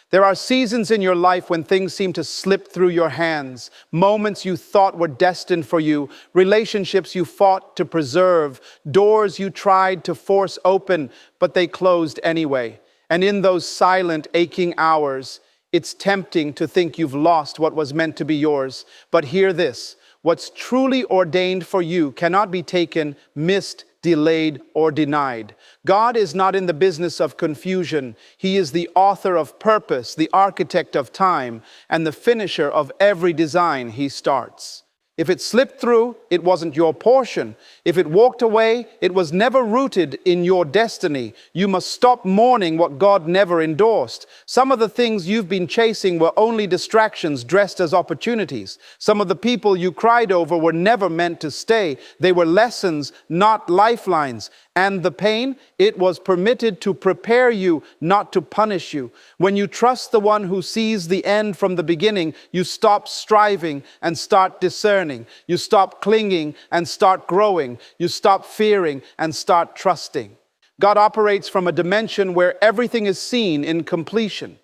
There are seasons in your life when things seem to slip through your hands, moments you thought were destined for you, relationships you fought to preserve, doors you tried to force open, but they closed anyway. And in those silent, aching hours, it's tempting to think you've lost what was meant to be yours. But hear this, what's truly ordained for you cannot be taken, missed, delayed, or denied. God is not in the business of confusion. He is the author of purpose, the architect of time, and the finisher of every design he starts. If it slipped through, it wasn't your portion. If it walked away, it was never rooted in your destiny. You must stop mourning what God never endorsed. Some of the things you've been chasing were only distractions dressed as opportunities. Some of the people you cried over were never meant to stay. They were lessons, not lifelines. And the pain, it was permitted to prepare you, not to punish you. When you trust the one who sees the end from the beginning, you stop striving and start discerning. You stop clinging and start growing. You stop fearing and start trusting. God operates from a dimension where everything is seen in completion.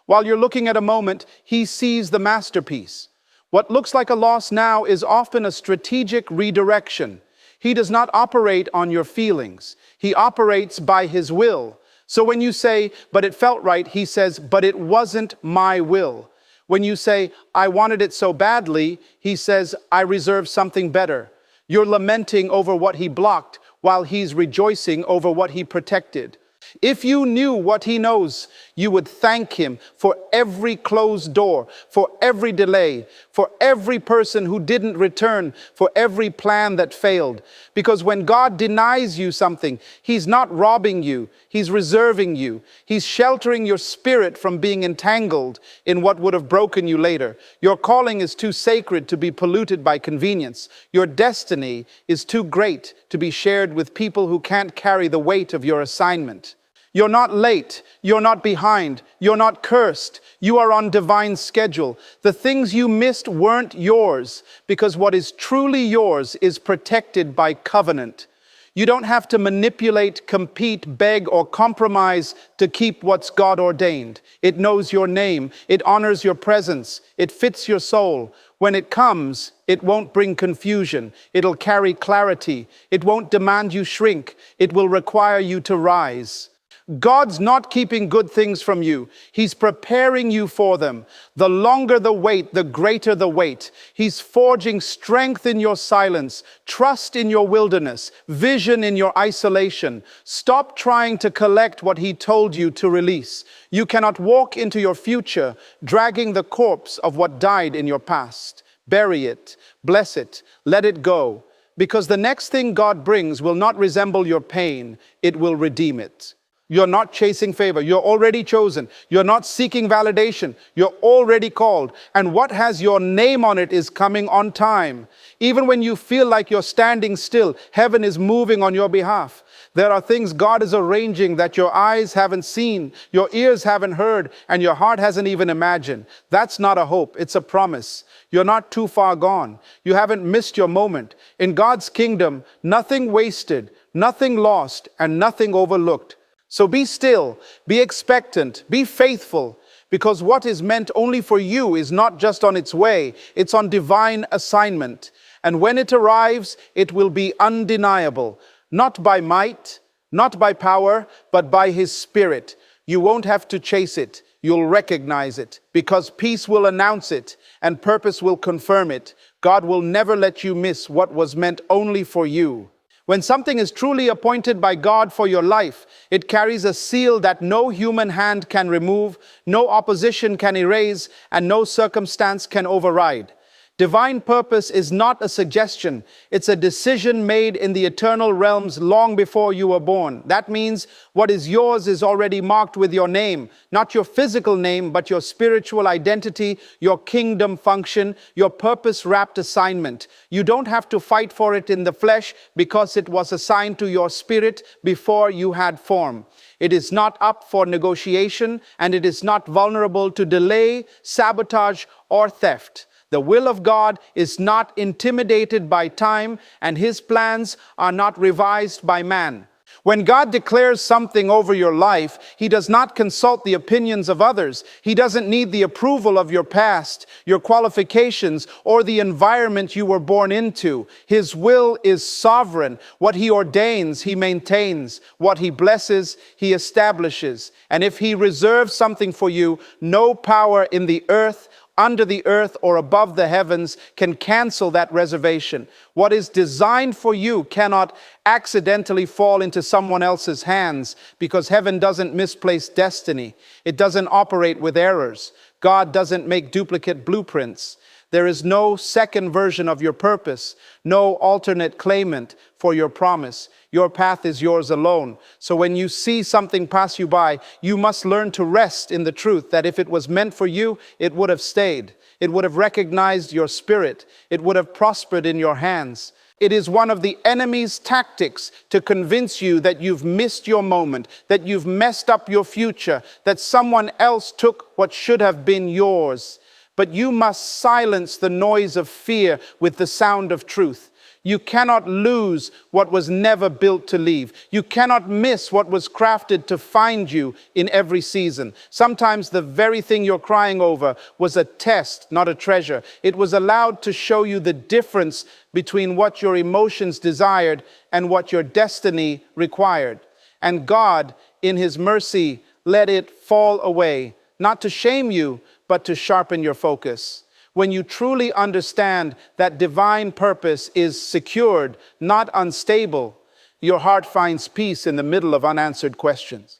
While you're looking at a moment, He sees the masterpiece. What looks like a loss now is often a strategic redirection. He does not operate on your feelings. He operates by His will. So when you say, but it felt right, He says, but it wasn't my will. When you say, I wanted it so badly, He says, I reserve something better. You're lamenting over what He blocked while He's rejoicing over what He protected. If you knew what He knows, you would thank Him for every closed door, for every delay, for every person who didn't return, for every plan that failed. Because when God denies you something, He's not robbing you, He's reserving you. He's sheltering your spirit from being entangled in what would have broken you later. Your calling is too sacred to be polluted by convenience. Your destiny is too great to be shared with people who can't carry the weight of your assignment. You're not late, you're not behind, you're not cursed, you are on divine schedule. The things you missed weren't yours, because what is truly yours is protected by covenant. You don't have to manipulate, compete, beg, or compromise to keep what's God ordained. It knows your name, it honors your presence, it fits your soul. When it comes, it won't bring confusion, it'll carry clarity, it won't demand you shrink, it will require you to rise. God's not keeping good things from you. He's preparing you for them. The longer the wait, the greater the weight. He's forging strength in your silence, trust in your wilderness, vision in your isolation. Stop trying to collect what He told you to release. You cannot walk into your future dragging the corpse of what died in your past. Bury it, bless it, let it go. Because the next thing God brings will not resemble your pain, it will redeem it. You're not chasing favor. You're already chosen. You're not seeking validation. You're already called. And what has your name on it is coming on time. Even when you feel like you're standing still, heaven is moving on your behalf. There are things God is arranging that your eyes haven't seen, your ears haven't heard, and your heart hasn't even imagined. That's not a hope. It's a promise. You're not too far gone. You haven't missed your moment. In God's kingdom, nothing wasted, nothing lost, and nothing overlooked. So be still, be expectant, be faithful, because what is meant only for you is not just on its way, it's on divine assignment. And when it arrives, it will be undeniable, not by might, not by power, but by His Spirit. You won't have to chase it, you'll recognize it, because peace will announce it and purpose will confirm it. God will never let you miss what was meant only for you. When something is truly appointed by God for your life, it carries a seal that no human hand can remove, no opposition can erase, and no circumstance can override. Divine purpose is not a suggestion. It's a decision made in the eternal realms long before you were born. That means what is yours is already marked with your name, not your physical name, but your spiritual identity, your kingdom function, your purpose-wrapped assignment. You don't have to fight for it in the flesh because it was assigned to your spirit before you had form. It is not up for negotiation, and it is not vulnerable to delay, sabotage, or theft. The will of God is not intimidated by time, and His plans are not revised by man. When God declares something over your life, He does not consult the opinions of others. He doesn't need the approval of your past, your qualifications, or the environment you were born into. His will is sovereign. What He ordains, He maintains. What He blesses, He establishes. And if He reserves something for you, no power in the earth, under the earth, or above the heavens can cancel that reservation. What is designed for you cannot accidentally fall into someone else's hands, because heaven doesn't misplace destiny. It doesn't operate with errors. God doesn't make duplicate blueprints. There is no second version of your purpose, no alternate claimant for your promise. Your path is yours alone. So when you see something pass you by, you must learn to rest in the truth that if it was meant for you, it would have stayed. It would have recognized your spirit. It would have prospered in your hands. It is one of the enemy's tactics to convince you that you've missed your moment, that you've messed up your future, that someone else took what should have been yours. But you must silence the noise of fear with the sound of truth. You cannot lose what was never built to leave. You cannot miss what was crafted to find you in every season. Sometimes the very thing you're crying over was a test, not a treasure. It was allowed to show you the difference between what your emotions desired and what your destiny required. And God, in His mercy, let it fall away, not to shame you, but to sharpen your focus. When you truly understand that divine purpose is secured, not unstable, your heart finds peace in the middle of unanswered questions.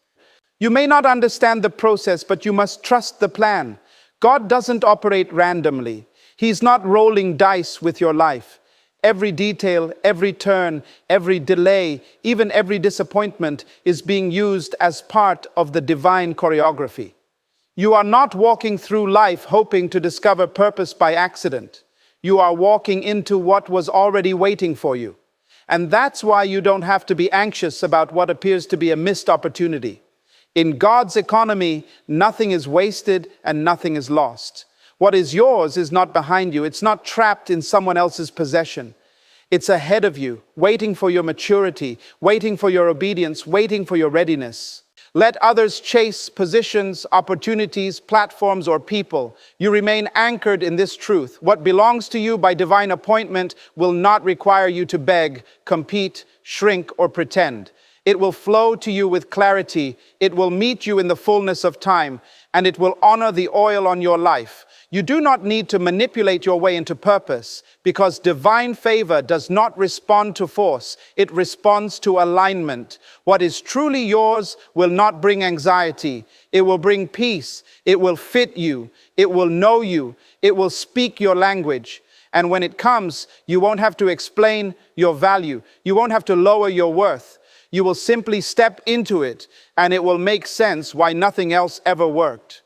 You may not understand the process, but you must trust the plan. God doesn't operate randomly. He's not rolling dice with your life. Every detail, every turn, every delay, even every disappointment is being used as part of the divine choreography. You are not walking through life hoping to discover purpose by accident. You are walking into what was already waiting for you. And that's why you don't have to be anxious about what appears to be a missed opportunity. In God's economy, nothing is wasted and nothing is lost. What is yours is not behind you. It's not trapped in someone else's possession. It's ahead of you, waiting for your maturity, waiting for your obedience, waiting for your readiness. Let others chase positions, opportunities, platforms, or people. You remain anchored in this truth. What belongs to you by divine appointment will not require you to beg, compete, shrink, or pretend. It will flow to you with clarity. It will meet you in the fullness of time, and it will honor the oil on your life. You do not need to manipulate your way into purpose, because divine favor does not respond to force. It responds to alignment. What is truly yours will not bring anxiety. It will bring peace. It will fit you. It will know you. It will speak your language. And when it comes, you won't have to explain your value. You won't have to lower your worth. You will simply step into it, and it will make sense why nothing else ever worked.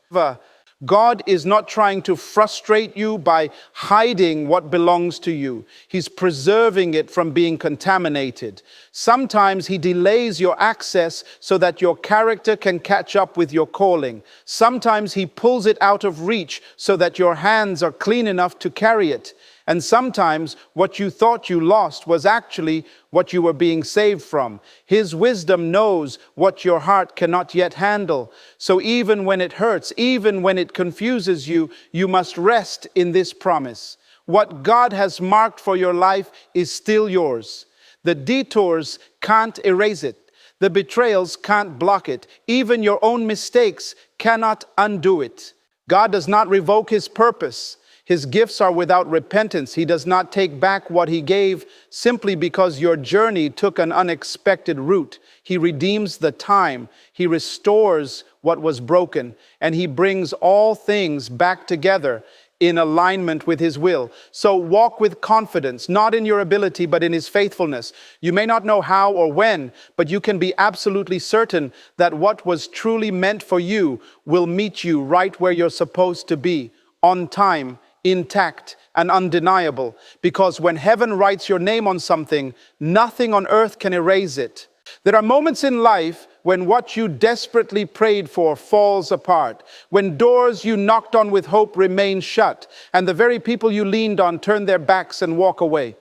God is not trying to frustrate you by hiding what belongs to you. He's preserving it from being contaminated. Sometimes He delays your access so that your character can catch up with your calling. Sometimes He pulls it out of reach so that your hands are clean enough to carry it. And sometimes what you thought you lost was actually what you were being saved from. His wisdom knows what your heart cannot yet handle. So even when it hurts, even when it confuses you, you must rest in this promise. What God has marked for your life is still yours. The detours can't erase it. The betrayals can't block it. Even your own mistakes cannot undo it. God does not revoke His purpose. His gifts are without repentance. He does not take back what He gave simply because your journey took an unexpected route. He redeems the time. He restores what was broken, and He brings all things back together in alignment with His will. So walk with confidence, not in your ability, but in His faithfulness. You may not know how or when, but you can be absolutely certain that what was truly meant for you will meet you right where you're supposed to be, on time, intact, and undeniable. Because when heaven writes your name on something, nothing on earth can erase it. There are moments in life when what you desperately prayed for falls apart, when doors you knocked on with hope remain shut, and the very people you leaned on turn their backs and walk away.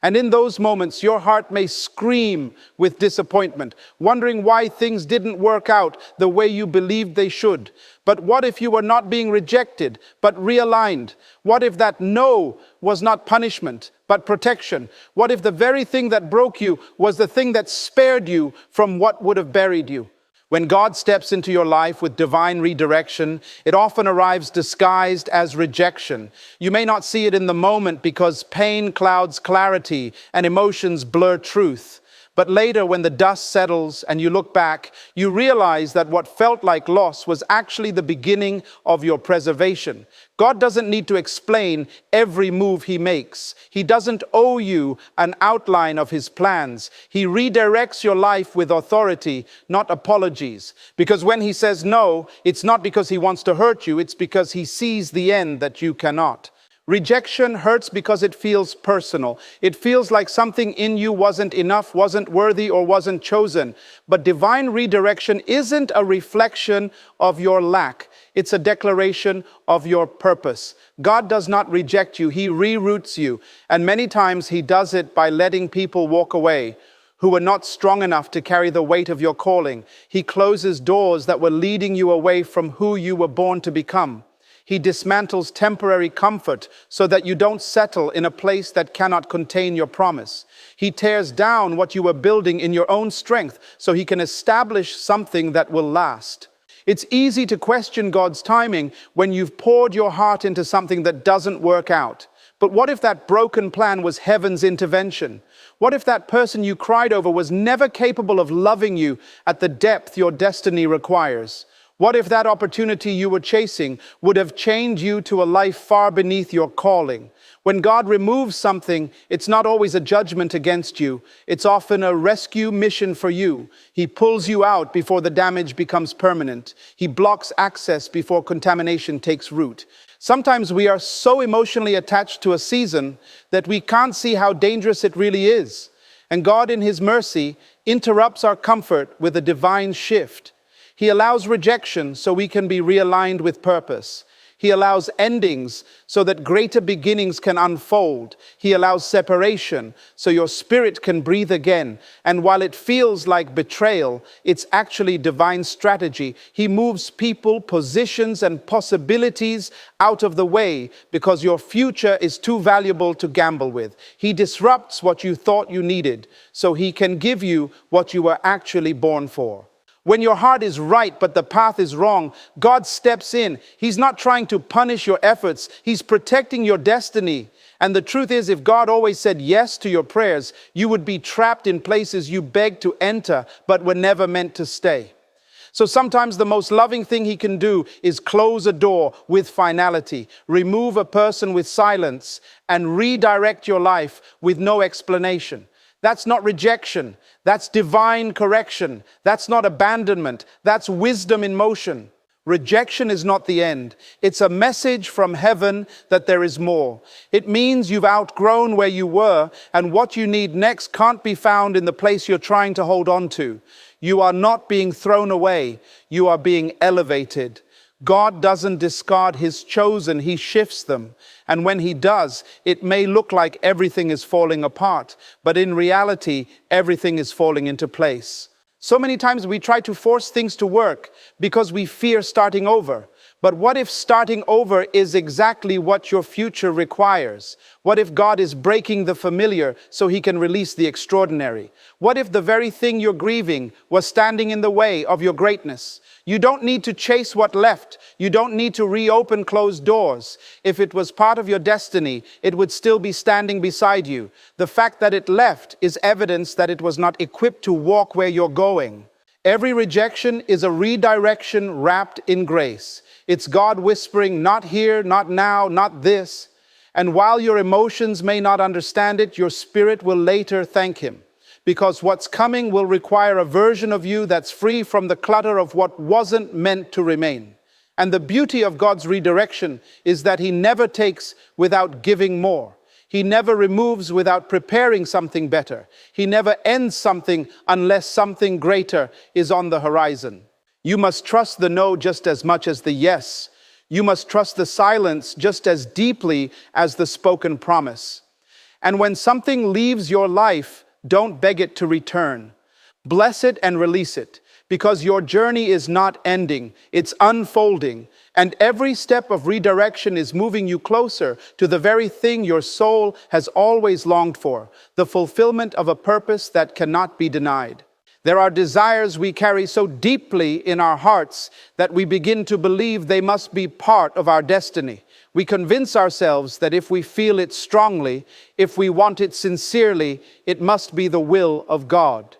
And in those moments, your heart may scream with disappointment, wondering why things didn't work out the way you believed they should. But what if you were not being rejected, but realigned? What if that no was not punishment, but protection? What if the very thing that broke you was the thing that spared you from what would have buried you? When God steps into your life with divine redirection, it often arrives disguised as rejection. You may not see it in the moment because pain clouds clarity and emotions blur truth. But later, when the dust settles and you look back, you realize that what felt like loss was actually the beginning of your preservation. God doesn't need to explain every move he makes. He doesn't owe you an outline of his plans. He redirects your life with authority, not apologies. Because when he says no, it's not because he wants to hurt you, it's because he sees the end that you cannot. Rejection hurts because it feels personal. It feels like something in you wasn't enough, wasn't worthy, or wasn't chosen. But divine redirection isn't a reflection of your lack. It's a declaration of your purpose. God does not reject you. He reroutes you. And many times he does it by letting people walk away who are not strong enough to carry the weight of your calling. He closes doors that were leading you away from who you were born to become. He dismantles temporary comfort so that you don't settle in a place that cannot contain your promise. He tears down what you were building in your own strength so he can establish something that will last. It's easy to question God's timing when you've poured your heart into something that doesn't work out. But what if that broken plan was heaven's intervention? What if that person you cried over was never capable of loving you at the depth your destiny requires? What if that opportunity you were chasing would have chained you to a life far beneath your calling? When God removes something, it's not always a judgment against you. It's often a rescue mission for you. He pulls you out before the damage becomes permanent. He blocks access before contamination takes root. Sometimes we are so emotionally attached to a season that we can't see how dangerous it really is. And God, in his mercy, interrupts our comfort with a divine shift. He allows rejection so we can be realigned with purpose. He allows endings so that greater beginnings can unfold. He allows separation so your spirit can breathe again. And while it feels like betrayal, it's actually divine strategy. He moves people, positions, and possibilities out of the way because your future is too valuable to gamble with. He disrupts what you thought you needed so he can give you what you were actually born for. When your heart is right, but the path is wrong, God steps in. He's not trying to punish your efforts. He's protecting your destiny. And the truth is, if God always said yes to your prayers, you would be trapped in places you begged to enter, but were never meant to stay. So sometimes the most loving thing he can do is close a door with finality, remove a person with silence, and redirect your life with no explanation. That's not rejection. That's divine correction. That's not abandonment. That's wisdom in motion. Rejection is not the end. It's a message from heaven that there is more. It means you've outgrown where you were, and what you need next can't be found in the place you're trying to hold on to. You are not being thrown away. You are being elevated. God doesn't discard his chosen, he shifts them. And when he does, it may look like everything is falling apart, but in reality, everything is falling into place. So many times we try to force things to work because we fear starting over. But what if starting over is exactly what your future requires? What if God is breaking the familiar so he can release the extraordinary? What if the very thing you're grieving was standing in the way of your greatness? You don't need to chase what left. You don't need to reopen closed doors. If it was part of your destiny, it would still be standing beside you. The fact that it left is evidence that it was not equipped to walk where you're going. Every rejection is a redirection wrapped in grace. It's God whispering, not here, not now, not this. And while your emotions may not understand it, your spirit will later thank him. Because what's coming will require a version of you that's free from the clutter of what wasn't meant to remain. And the beauty of God's redirection is that he never takes without giving more. He never removes without preparing something better. He never ends something unless something greater is on the horizon. You must trust the no just as much as the yes. You must trust the silence just as deeply as the spoken promise. And when something leaves your life, don't beg it to return. Bless it and release it, because your journey is not ending, it's unfolding. And every step of redirection is moving you closer to the very thing your soul has always longed for, the fulfillment of a purpose that cannot be denied. There are desires we carry so deeply in our hearts that we begin to believe they must be part of our destiny. We convince ourselves that if we feel it strongly, if we want it sincerely, it must be the will of God.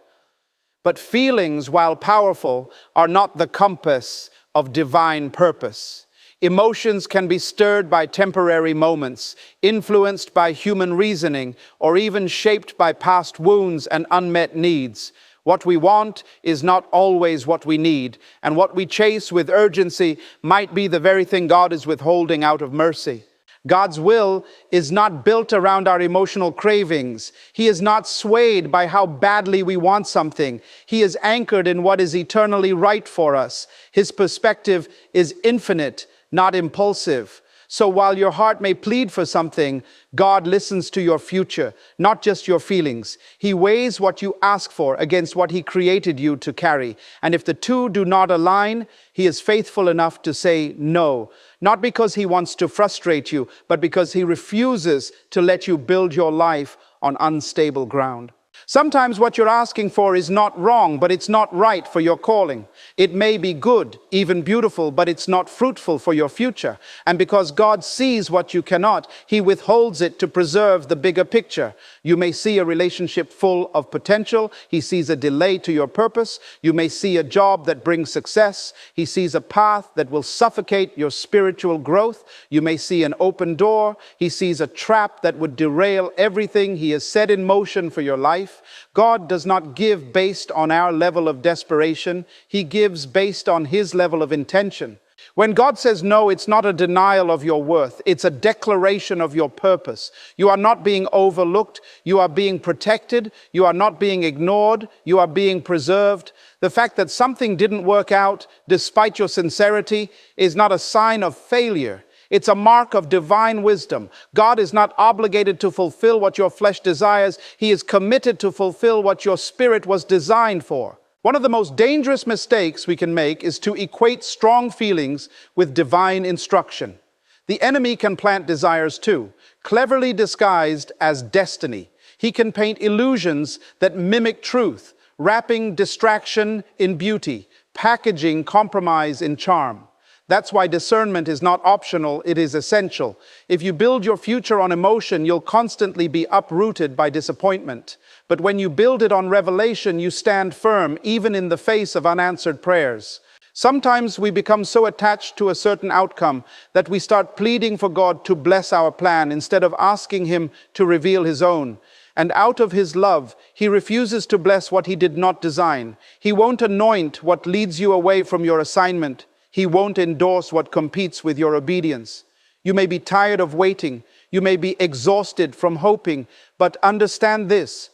But feelings, while powerful, are not the compass of divine purpose. Emotions can be stirred by temporary moments, influenced by human reasoning, or even shaped by past wounds and unmet needs. What we want is not always what we need, and what we chase with urgency might be the very thing God is withholding out of mercy. God's will is not built around our emotional cravings. He is not swayed by how badly we want something. He is anchored in what is eternally right for us. His perspective is infinite, not impulsive. So while your heart may plead for something, God listens to your future, not just your feelings. He weighs what you ask for against what He created you to carry. And if the two do not align, He is faithful enough to say no. Not because He wants to frustrate you, but because He refuses to let you build your life on unstable ground. Sometimes what you're asking for is not wrong, but it's not right for your calling. It may be good, even beautiful, but it's not fruitful for your future. And because God sees what you cannot, He withholds it to preserve the bigger picture. You may see a relationship full of potential. He sees a delay to your purpose. You may see a job that brings success. He sees a path that will suffocate your spiritual growth. You may see an open door. He sees a trap that would derail everything He has set in motion for your life. God does not give based on our level of desperation. He gives based on His level of intention. When God says no, it's not a denial of your worth. It's a declaration of your purpose. You are not being overlooked. You are being protected. You are not being ignored. You are being preserved. The fact that something didn't work out despite your sincerity is not a sign of failure. It's a mark of divine wisdom. God is not obligated to fulfill what your flesh desires. He is committed to fulfill what your spirit was designed for. One of the most dangerous mistakes we can make is to equate strong feelings with divine instruction. The enemy can plant desires too, cleverly disguised as destiny. He can paint illusions that mimic truth, wrapping distraction in beauty, packaging compromise in charm. That's why discernment is not optional, it is essential. If you build your future on emotion, you'll constantly be uprooted by disappointment. But when you build it on revelation, you stand firm, even in the face of unanswered prayers. Sometimes we become so attached to a certain outcome that we start pleading for God to bless our plan instead of asking Him to reveal His own. And out of His love, He refuses to bless what He did not design. He won't anoint what leads you away from your assignment. He won't endorse what competes with your obedience. You may be tired of waiting. You may be exhausted from hoping. But understand this: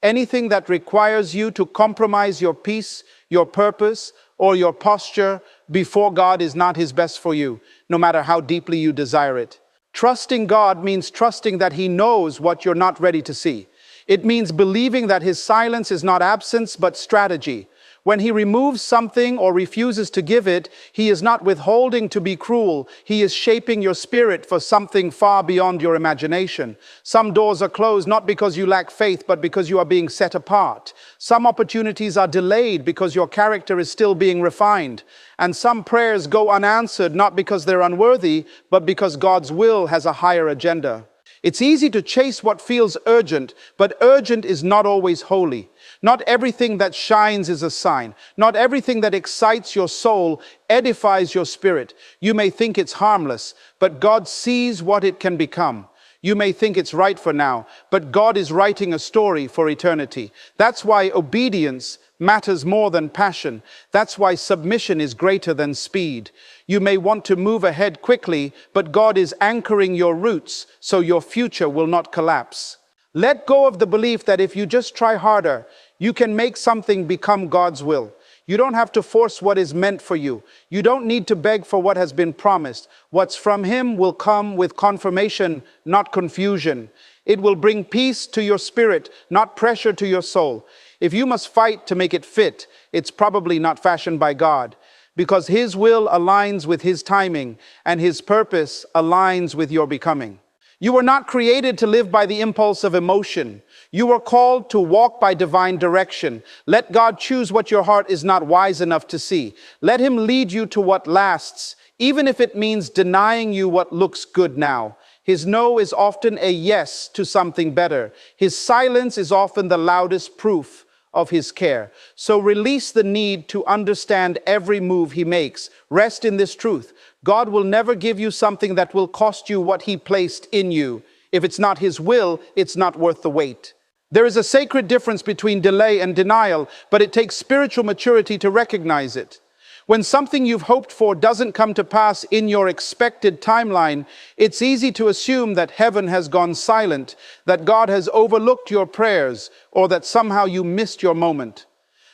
anything that requires you to compromise your peace, your purpose, or your posture before God is not His best for you, no matter how deeply you desire it. Trusting God means trusting that He knows what you're not ready to see. It means believing that His silence is not absence, but strategy. When He removes something or refuses to give it, He is not withholding to be cruel. He is shaping your spirit for something far beyond your imagination. Some doors are closed not because you lack faith, but because you are being set apart. Some opportunities are delayed because your character is still being refined. And some prayers go unanswered not because they're unworthy, but because God's will has a higher agenda. It's easy to chase what feels urgent, but urgent is not always holy. Not everything that shines is a sign. Not everything that excites your soul edifies your spirit. You may think it's harmless, but God sees what it can become. You may think it's right for now, but God is writing a story for eternity. That's why obedience matters more than passion. That's why submission is greater than speed. You may want to move ahead quickly, but God is anchoring your roots so your future will not collapse. Let go of the belief that if you just try harder, you can make something become God's will. You don't have to force what is meant for you. You don't need to beg for what has been promised. What's from Him will come with confirmation, not confusion. It will bring peace to your spirit, not pressure to your soul. If you must fight to make it fit, it's probably not fashioned by God, because His will aligns with His timing, and His purpose aligns with your becoming. You were not created to live by the impulse of emotion. You were called to walk by divine direction. Let God choose what your heart is not wise enough to see. Let Him lead you to what lasts, even if it means denying you what looks good now. His no is often a yes to something better. His silence is often the loudest proof of His care. So release the need to understand every move He makes. Rest in this truth. God will never give you something that will cost you what He placed in you. If it's not His will, it's not worth the wait. There is a sacred difference between delay and denial, but it takes spiritual maturity to recognize it. When something you've hoped for doesn't come to pass in your expected timeline, it's easy to assume that heaven has gone silent, that God has overlooked your prayers, or that somehow you missed your moment.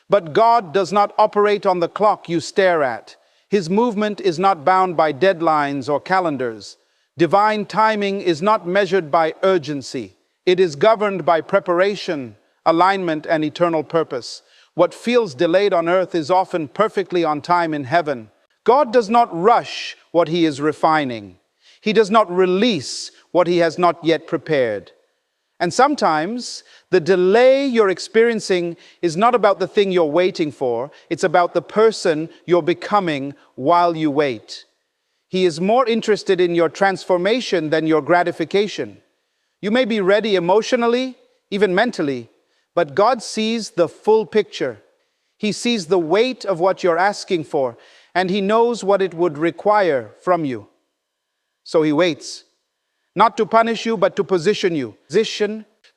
But God does not operate on the clock you stare at. His movement is not bound by deadlines or calendars. Divine timing is not measured by urgency. It is governed by preparation, alignment, and eternal purpose. What feels delayed on earth is often perfectly on time in heaven. God does not rush what He is refining. He does not release what He has not yet prepared. And sometimes the delay you're experiencing is not about the thing you're waiting for. It's about the person you're becoming while you wait. He is more interested in your transformation than your gratification. You may be ready emotionally, even mentally, but God sees the full picture. He sees the weight of what you're asking for, and He knows what it would require from you. So He waits, not to punish you, but to position you.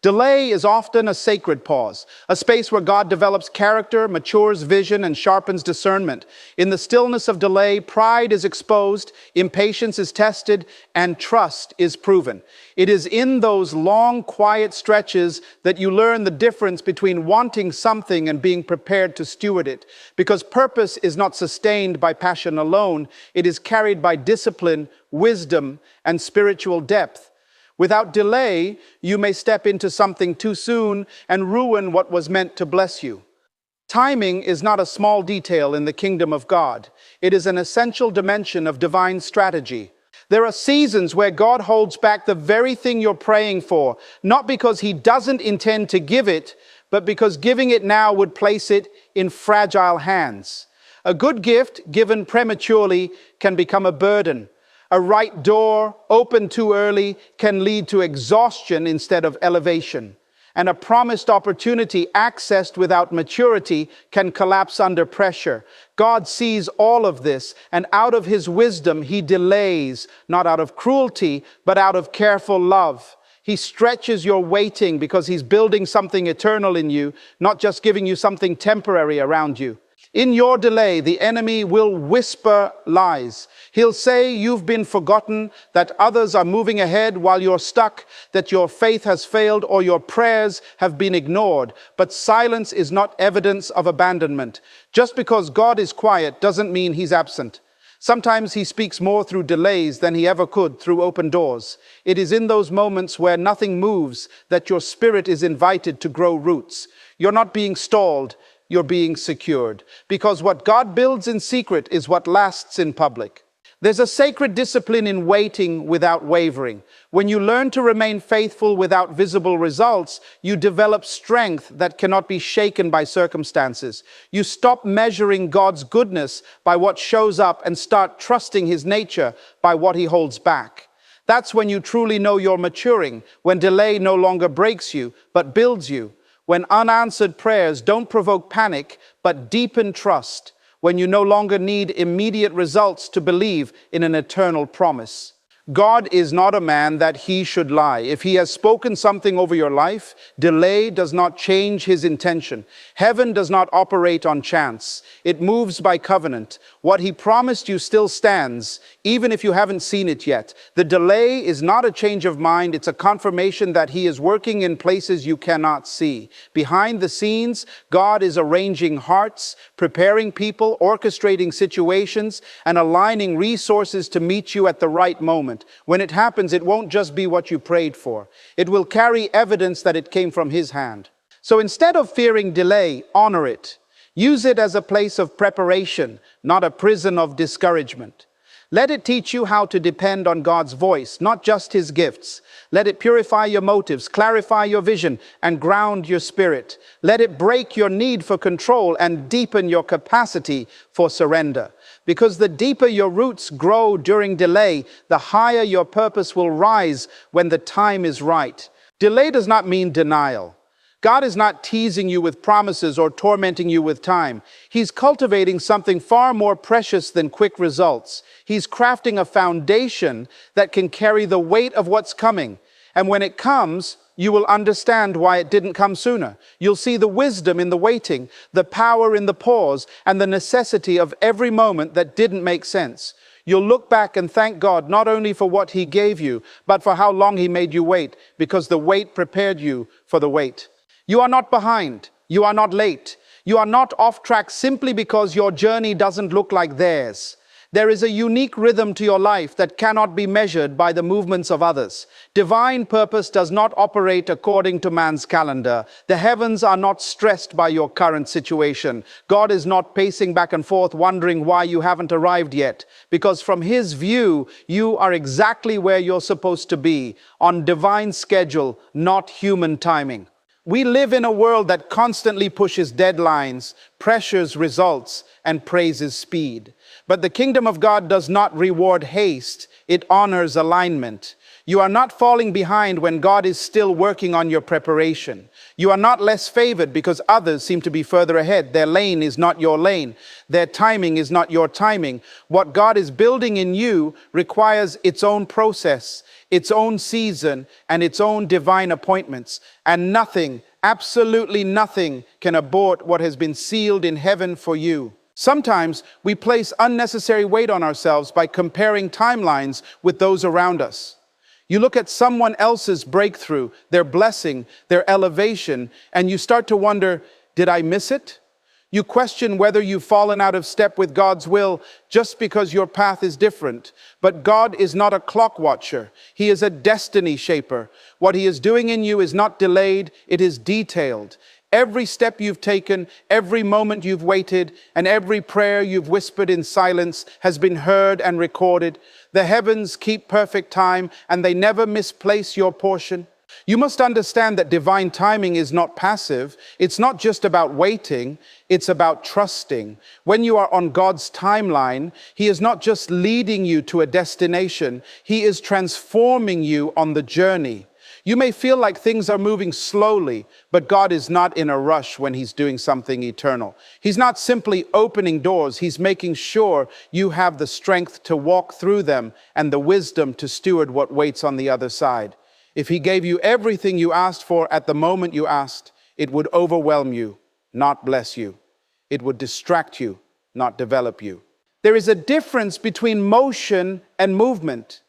Delay is often a sacred pause, a space where God develops character, matures vision, and sharpens discernment. In the stillness of delay, pride is exposed, impatience is tested, and trust is proven. It is in those long, quiet stretches that you learn the difference between wanting something and being prepared to steward it. Because purpose is not sustained by passion alone, it is carried by discipline, wisdom, and spiritual depth. Without delay, you may step into something too soon and ruin what was meant to bless you. Timing is not a small detail in the kingdom of God. It is an essential dimension of divine strategy. There are seasons where God holds back the very thing you're praying for, not because He doesn't intend to give it, but because giving it now would place it in fragile hands. A good gift given prematurely can become a burden. A right door opened too early can lead to exhaustion instead of elevation. And a promised opportunity accessed without maturity can collapse under pressure. God sees all of this, and out of His wisdom, He delays, not out of cruelty, but out of careful love. He stretches your waiting because He's building something eternal in you, not just giving you something temporary around you. In your delay, the enemy will whisper lies. He'll say you've been forgotten, that others are moving ahead while you're stuck, that your faith has failed or your prayers have been ignored. But silence is not evidence of abandonment. Just because God is quiet doesn't mean He's absent. Sometimes He speaks more through delays than He ever could through open doors. It is in those moments where nothing moves that your spirit is invited to grow roots. You're not being stalled. You're being secured. Because what God builds in secret is what lasts in public. There's a sacred discipline in waiting without wavering. When you learn to remain faithful without visible results, you develop strength that cannot be shaken by circumstances. You stop measuring God's goodness by what shows up and start trusting His nature by what He holds back. That's when you truly know you're maturing, when delay no longer breaks you, but builds you. When unanswered prayers don't provoke panic, but deepen trust. When you no longer need immediate results to believe in an eternal promise. God is not a man that he should lie. If he has spoken something over your life, delay does not change his intention. Heaven does not operate on chance. It moves by covenant. What he promised you still stands, even if you haven't seen it yet. The delay is not a change of mind. It's a confirmation that he is working in places you cannot see. Behind the scenes, God is arranging hearts, preparing people, orchestrating situations, and aligning resources to meet you at the right moment. When it happens, it won't just be what you prayed for. It will carry evidence that it came from his hand. So instead of fearing delay, honor it. Use it as a place of preparation, not a prison of discouragement. Let it teach you how to depend on God's voice, not just his gifts. Let it purify your motives, clarify your vision, and ground your spirit. Let it break your need for control and deepen your capacity for surrender. Because the deeper your roots grow during delay, the higher your purpose will rise when the time is right. Delay does not mean denial. God is not teasing you with promises or tormenting you with time. He's cultivating something far more precious than quick results. He's crafting a foundation that can carry the weight of what's coming. And when it comes, you will understand why it didn't come sooner. You'll see the wisdom in the waiting, the power in the pause, and the necessity of every moment that didn't make sense. You'll look back and thank God not only for what he gave you, but for how long he made you wait, because the wait prepared you for the wait. You are not behind. You are not late. You are not off track simply because your journey doesn't look like theirs. There is a unique rhythm to your life that cannot be measured by the movements of others. Divine purpose does not operate according to man's calendar. The heavens are not stressed by your current situation. God is not pacing back and forth wondering why you haven't arrived yet. Because from his view, you are exactly where you're supposed to be, on divine schedule, not human timing. We live in a world that constantly pushes deadlines, pressures results, and praises speed. But the kingdom of God does not reward haste, it honors alignment. You are not falling behind when God is still working on your preparation. You are not less favored because others seem to be further ahead. Their lane is not your lane. Their timing is not your timing. What God is building in you requires its own process, its own season, and its own divine appointments. And nothing, absolutely nothing, can abort what has been sealed in heaven for you. Sometimes we place unnecessary weight on ourselves by comparing timelines with those around us. You look at someone else's breakthrough, their blessing, their elevation, and you start to wonder, did I miss it? You question whether you've fallen out of step with God's will just because your path is different. But God is not a clock watcher. He is a destiny shaper. What he is doing in you is not delayed, it is detailed. Every step you've taken, every moment you've waited, and every prayer you've whispered in silence has been heard and recorded. The heavens keep perfect time, and they never misplace your portion. You must understand that divine timing is not passive. It's not just about waiting, it's about trusting. When you are on God's timeline, he is not just leading you to a destination, he is transforming you on the journey. You may feel like things are moving slowly, but God is not in a rush when he's doing something eternal. He's not simply opening doors, he's making sure you have the strength to walk through them and the wisdom to steward what waits on the other side. If he gave you everything you asked for at the moment you asked, it would overwhelm you, not bless you. It would distract you, not develop you. There is a difference between motion and movement.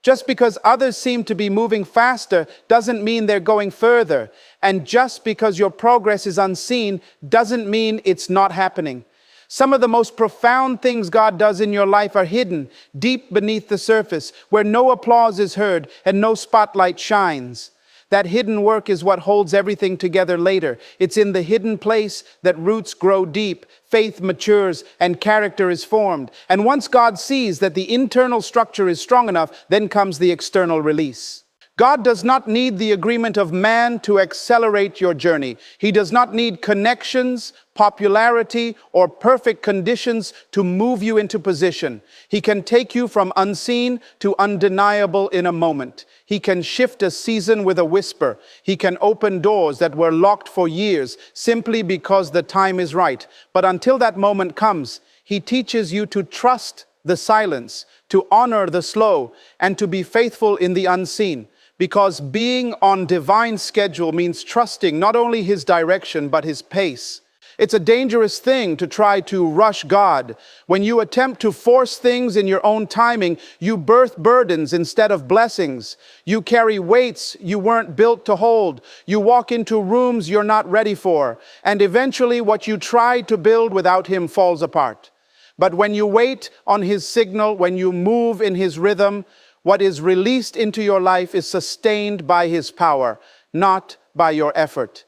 Just because others seem to be moving faster doesn't mean they're going further. And just because your progress is unseen doesn't mean it's not happening. Some of the most profound things God does in your life are hidden, deep beneath the surface, where no applause is heard and no spotlight shines. That hidden work is what holds everything together later. It's in the hidden place that roots grow deep, faith matures, and character is formed. And once God sees that the internal structure is strong enough, then comes the external release. God does not need the agreement of man to accelerate your journey. He does not need connections, popularity, or perfect conditions to move you into position. He can take you from unseen to undeniable in a moment. He can shift a season with a whisper. He can open doors that were locked for years simply because the time is right. But until that moment comes, he teaches you to trust the silence, to honor the slow, and to be faithful in the unseen. Because being on divine schedule means trusting not only His direction, but His pace. It's a dangerous thing to try to rush God. When you attempt to force things in your own timing, you birth burdens instead of blessings. You carry weights you weren't built to hold. You walk into rooms you're not ready for. And eventually what you try to build without Him falls apart. But when you wait on His signal, when you move in His rhythm, what is released into your life is sustained by His power, not by your effort.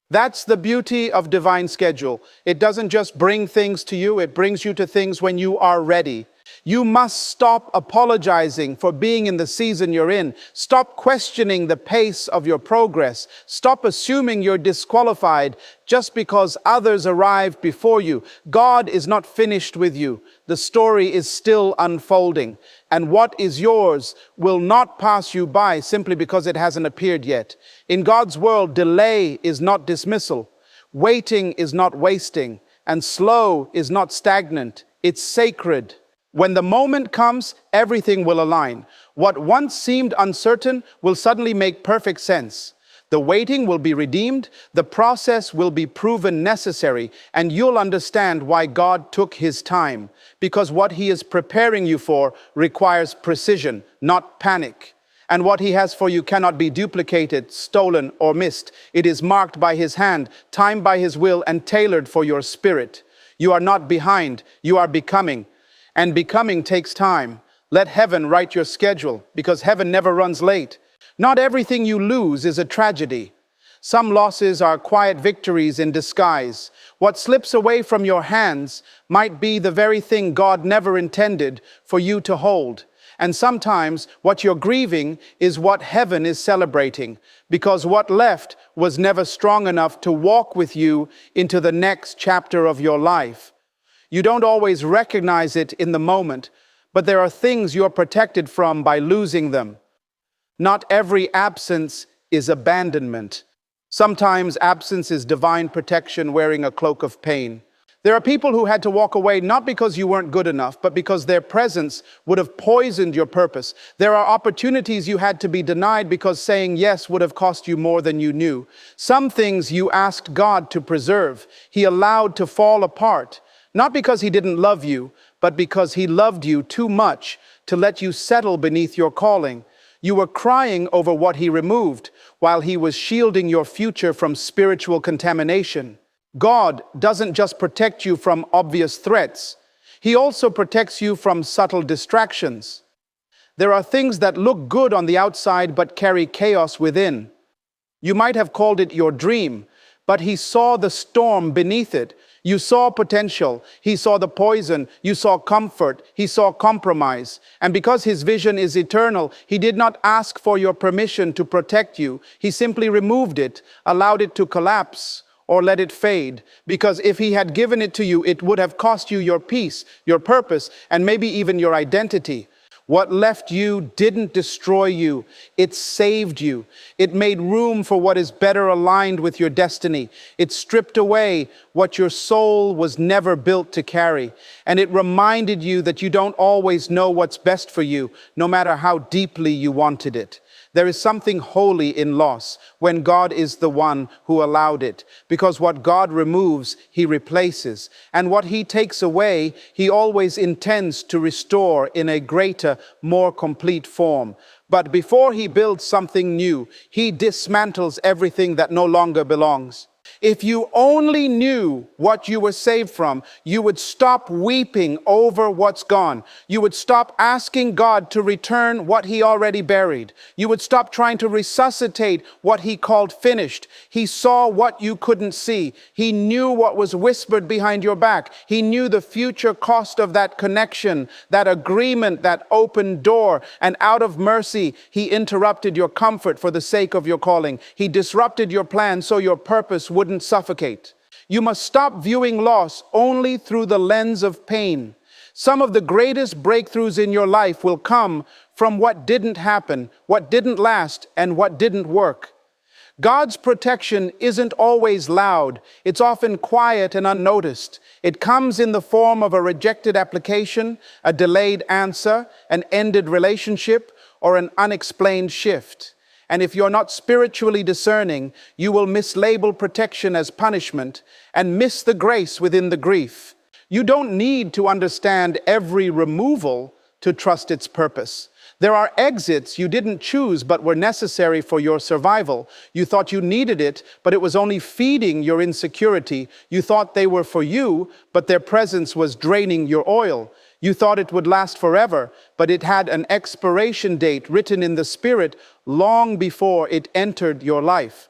That's the beauty of divine schedule. It doesn't just bring things to you, it brings you to things when you are ready. You must stop apologizing for being in the season you're in. Stop questioning the pace of your progress. Stop assuming you're disqualified just because others arrived before you. God is not finished with you. The story is still unfolding. And what is yours will not pass you by simply because it hasn't appeared yet. In God's world, delay is not dismissal. Waiting is not wasting. And slow is not stagnant. It's sacred. When the moment comes, everything will align. What once seemed uncertain will suddenly make perfect sense. The waiting will be redeemed, the process will be proven necessary, and you'll understand why God took His time. Because what He is preparing you for requires precision, not panic. And what He has for you cannot be duplicated, stolen, or missed. It is marked by His hand, timed by His will, and tailored for your spirit. You are not behind, you are becoming. And becoming takes time. Let heaven write your schedule, because heaven never runs late. Not everything you lose is a tragedy. Some losses are quiet victories in disguise. What slips away from your hands might be the very thing God never intended for you to hold. And sometimes what you're grieving is what heaven is celebrating, because what left was never strong enough to walk with you into the next chapter of your life. You don't always recognize it in the moment, but there are things you're protected from by losing them. Not every absence is abandonment. Sometimes absence is divine protection wearing a cloak of pain. There are people who had to walk away not because you weren't good enough, but because their presence would have poisoned your purpose. There are opportunities you had to be denied because saying yes would have cost you more than you knew. Some things you asked God to preserve, He allowed to fall apart. Not because He didn't love you, but because He loved you too much to let you settle beneath your calling. You were crying over what He removed, while He was shielding your future from spiritual contamination. God doesn't just protect you from obvious threats. He also protects you from subtle distractions. There are things that look good on the outside but carry chaos within. You might have called it your dream, but He saw the storm beneath it. You saw potential, He saw the poison, you saw comfort, He saw compromise. And because His vision is eternal, He did not ask for your permission to protect you. He simply removed it, allowed it to collapse, or let it fade. Because if He had given it to you, it would have cost you your peace, your purpose, and maybe even your identity. What left you didn't destroy you. It saved you. It made room for what is better aligned with your destiny. It stripped away what your soul was never built to carry. And it reminded you that you don't always know what's best for you, no matter how deeply you wanted it. There is something holy in loss when God is the one who allowed it, because what God removes, He replaces, and what He takes away, He always intends to restore in a greater, more complete form. But before He builds something new, He dismantles everything that no longer belongs. If you only knew what you were saved from, you would stop weeping over what's gone. You would stop asking God to return what He already buried. You would stop trying to resuscitate what He called finished. He saw what you couldn't see. He knew what was whispered behind your back. He knew the future cost of that connection, that agreement, that open door. And out of mercy, He interrupted your comfort for the sake of your calling. He disrupted your plan so your purpose wouldn't suffocate. You must stop viewing loss only through the lens of pain. Some of the greatest breakthroughs in your life will come from what didn't happen, what didn't last, and what didn't work. God's protection isn't always loud. It's often quiet and unnoticed. It comes in the form of a rejected application, a delayed answer, an ended relationship, or an unexplained shift. And if you're not spiritually discerning, you will mislabel protection as punishment and miss the grace within the grief. You don't need to understand every removal to trust its purpose. There are exits you didn't choose but were necessary for your survival. You thought you needed it, but it was only feeding your insecurity. You thought they were for you, but their presence was draining your oil. You thought it would last forever, but it had an expiration date written in the Spirit long before it entered your life.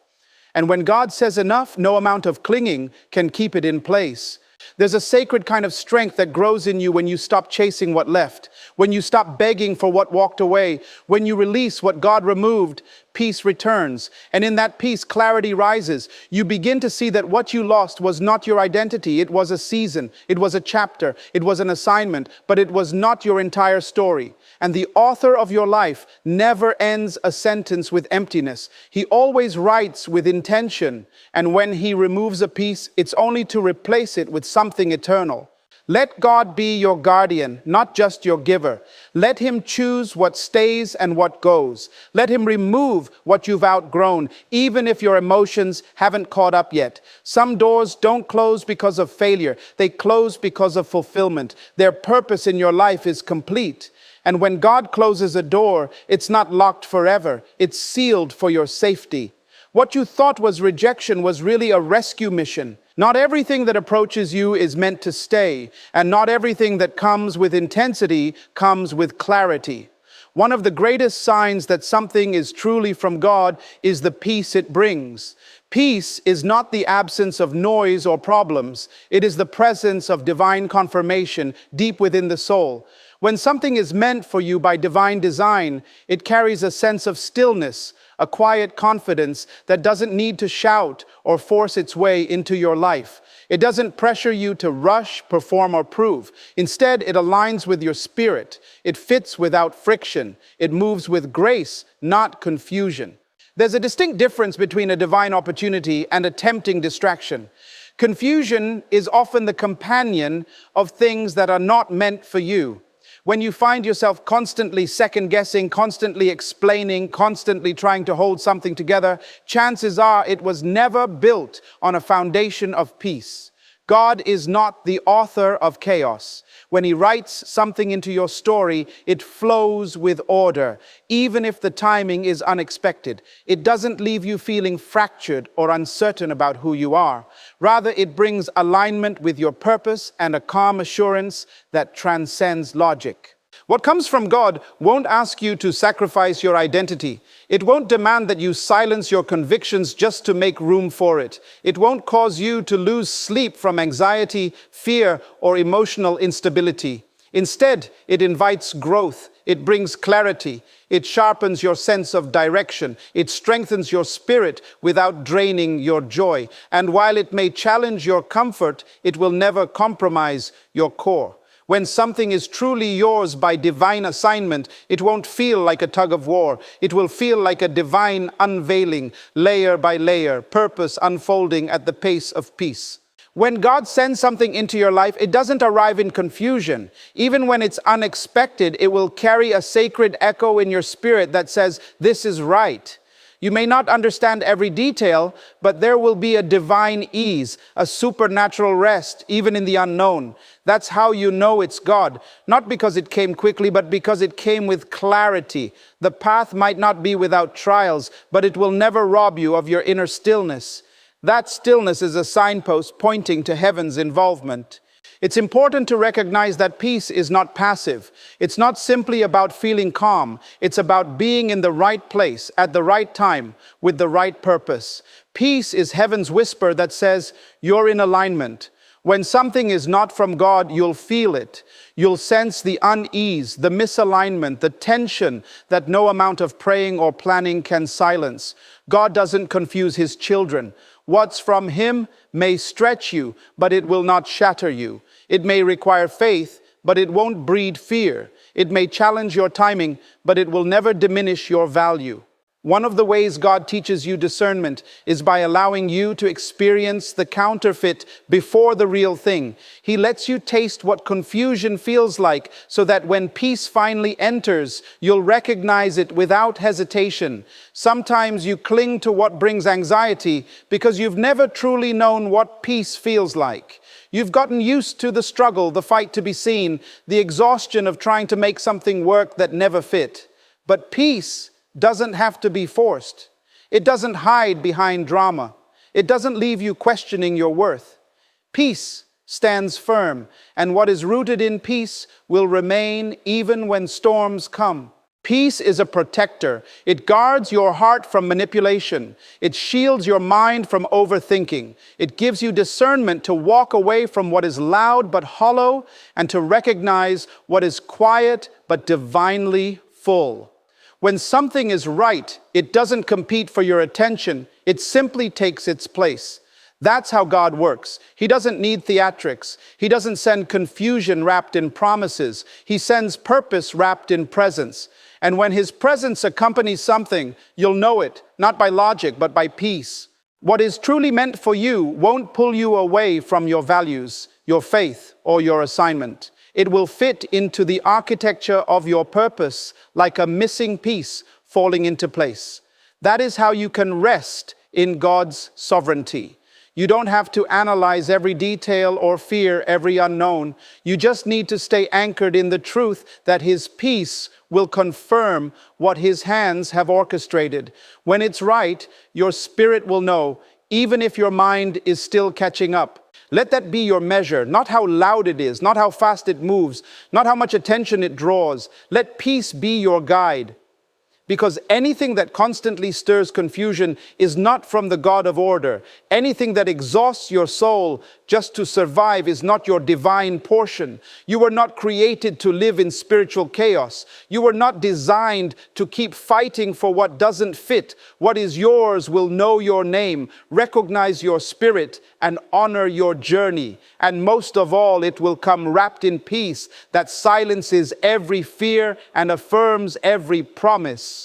And when God says enough, no amount of clinging can keep it in place. There's a sacred kind of strength that grows in you when you stop chasing what left, when you stop begging for what walked away, when you release what God removed. Peace returns, and in that peace, clarity rises. You begin to see that what you lost was not your identity. It was a season, it was a chapter, it was an assignment, but it was not your entire story. And the author of your life never ends a sentence with emptiness. He always writes with intention, and when he removes a piece, it's only to replace it with something eternal. Let God be your guardian, not just your giver. Let him choose what stays and what goes. Let him remove what you've outgrown, even if your emotions haven't caught up yet. Some doors don't close because of failure. They close because of fulfillment. Their purpose in your life is complete. And when God closes a door, it's not locked forever. It's sealed for your safety. What you thought was rejection was really a rescue mission. Not everything that approaches you is meant to stay, and not everything that comes with intensity comes with clarity. One of the greatest signs that something is truly from God is the peace it brings. Peace is not the absence of noise or problems. It is the presence of divine confirmation deep within the soul. When something is meant for you by divine design, it carries a sense of stillness, a quiet confidence that doesn't need to shout or force its way into your life. It doesn't pressure you to rush, perform, or prove. Instead, it aligns with your spirit. It fits without friction. It moves with grace, not confusion. There's a distinct difference between a divine opportunity and a tempting distraction. Confusion is often the companion of things that are not meant for you. When you find yourself constantly second-guessing, constantly explaining, constantly trying to hold something together, chances are it was never built on a foundation of peace. God is not the author of chaos. When he writes something into your story, it flows with order, even if the timing is unexpected. It doesn't leave you feeling fractured or uncertain about who you are. Rather, it brings alignment with your purpose and a calm assurance that transcends logic. What comes from God won't ask you to sacrifice your identity. It won't demand that you silence your convictions just to make room for it. It won't cause you to lose sleep from anxiety, fear, or emotional instability. Instead, it invites growth. It brings clarity. It sharpens your sense of direction. It strengthens your spirit without draining your joy. And while it may challenge your comfort, it will never compromise your core. When something is truly yours by divine assignment, it won't feel like a tug of war. It will feel like a divine unveiling, layer by layer, purpose unfolding at the pace of peace. When God sends something into your life, it doesn't arrive in confusion. Even when it's unexpected, it will carry a sacred echo in your spirit that says, "This is right." You may not understand every detail, but there will be a divine ease, a supernatural rest, even in the unknown. That's how you know it's God, not because it came quickly, but because it came with clarity. The path might not be without trials, but it will never rob you of your inner stillness. That stillness is a signpost pointing to heaven's involvement. It's important to recognize that peace is not passive. It's not simply about feeling calm. It's about being in the right place at the right time with the right purpose. Peace is heaven's whisper that says, "You're in alignment." When something is not from God, you'll feel it. You'll sense the unease, the misalignment, the tension that no amount of praying or planning can silence. God doesn't confuse his children. What's from him may stretch you, but it will not shatter you. It may require faith, but it won't breed fear. It may challenge your timing, but it will never diminish your value. One of the ways God teaches you discernment is by allowing you to experience the counterfeit before the real thing. He lets you taste what confusion feels like so that when peace finally enters, you'll recognize it without hesitation. Sometimes you cling to what brings anxiety because you've never truly known what peace feels like. You've gotten used to the struggle, the fight to be seen, the exhaustion of trying to make something work that never fit. But peace doesn't have to be forced. It doesn't hide behind drama. It doesn't leave you questioning your worth. Peace stands firm, and what is rooted in peace will remain even when storms come. Peace is a protector. It guards your heart from manipulation. It shields your mind from overthinking. It gives you discernment to walk away from what is loud but hollow and to recognize what is quiet but divinely full. When something is right, it doesn't compete for your attention. It simply takes its place. That's how God works. He doesn't need theatrics. He doesn't send confusion wrapped in promises. He sends purpose wrapped in presence. And when His presence accompanies something, you'll know it, not by logic, but by peace. What is truly meant for you won't pull you away from your values, your faith, or your assignment. It will fit into the architecture of your purpose like a missing piece falling into place. That is how you can rest in God's sovereignty. You don't have to analyze every detail or fear every unknown. You just need to stay anchored in the truth that His peace will confirm what His hands have orchestrated. When it's right, your spirit will know, even if your mind is still catching up. Let that be your measure, not how loud it is, not how fast it moves, not how much attention it draws. Let peace be your guide. Because anything that constantly stirs confusion is not from the God of order. Anything that exhausts your soul just to survive is not your divine portion. You were not created to live in spiritual chaos. You were not designed to keep fighting for what doesn't fit. What is yours will know your name, recognize your spirit, and honor your journey. And most of all, it will come wrapped in peace that silences every fear and affirms every promise.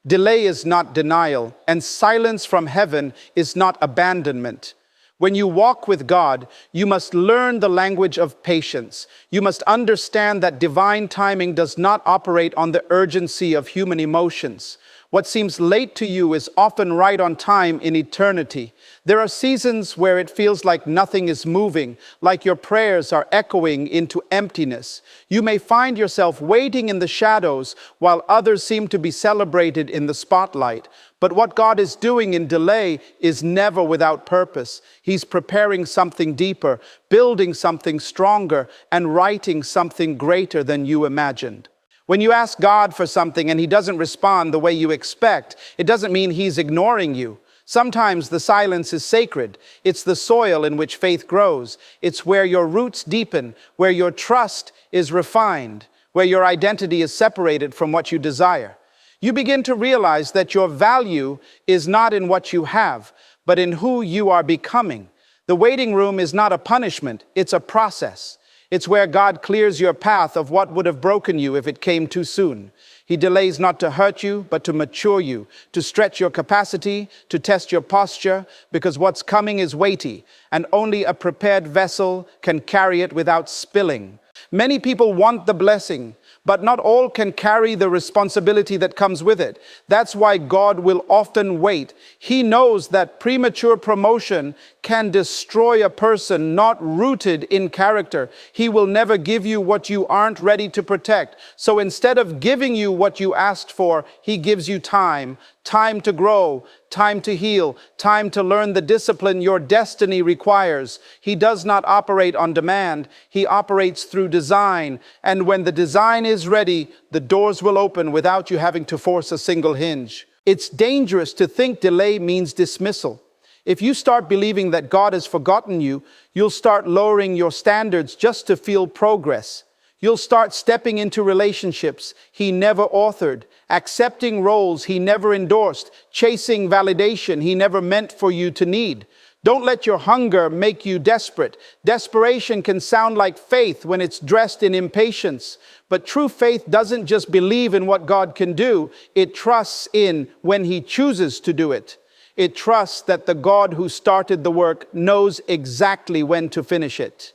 Delay is not denial, and silence from heaven is not abandonment. When you walk with God, you must learn the language of patience. You must understand that divine timing does not operate on the urgency of human emotions. What seems late to you is often right on time in eternity. There are seasons where it feels like nothing is moving, like your prayers are echoing into emptiness. You may find yourself waiting in the shadows while others seem to be celebrated in the spotlight. But what God is doing in delay is never without purpose. He's preparing something deeper, building something stronger, and writing something greater than you imagined. When you ask God for something and He doesn't respond the way you expect, it doesn't mean He's ignoring you. Sometimes the silence is sacred. It's the soil in which faith grows. It's where your roots deepen, where your trust is refined, where your identity is separated from what you desire. You begin to realize that your value is not in what you have, but in who you are becoming. The waiting room is not a punishment, it's a process. It's where God clears your path of what would have broken you if it came too soon. He delays not to hurt you, but to mature you, to stretch your capacity, to test your posture, because what's coming is weighty, and only a prepared vessel can carry it without spilling. Many people want the blessing, but not all can carry the responsibility that comes with it. That's why God will often wait. He knows that premature promotion can destroy a person not rooted in character. He will never give you what you aren't ready to protect. So instead of giving you what you asked for, He gives you time. Time to grow, time to heal, time to learn the discipline your destiny requires. He does not operate on demand. He operates through design. And when the design is ready, the doors will open without you having to force a single hinge. It's dangerous to think delay means dismissal. If you start believing that God has forgotten you, you'll start lowering your standards just to feel progress. You'll start stepping into relationships He never authored, accepting roles He never endorsed, chasing validation He never meant for you to need. Don't let your hunger make you desperate. Desperation can sound like faith when it's dressed in impatience. But true faith doesn't just believe in what God can do, it trusts in when He chooses to do it. It trusts that the God who started the work knows exactly when to finish it.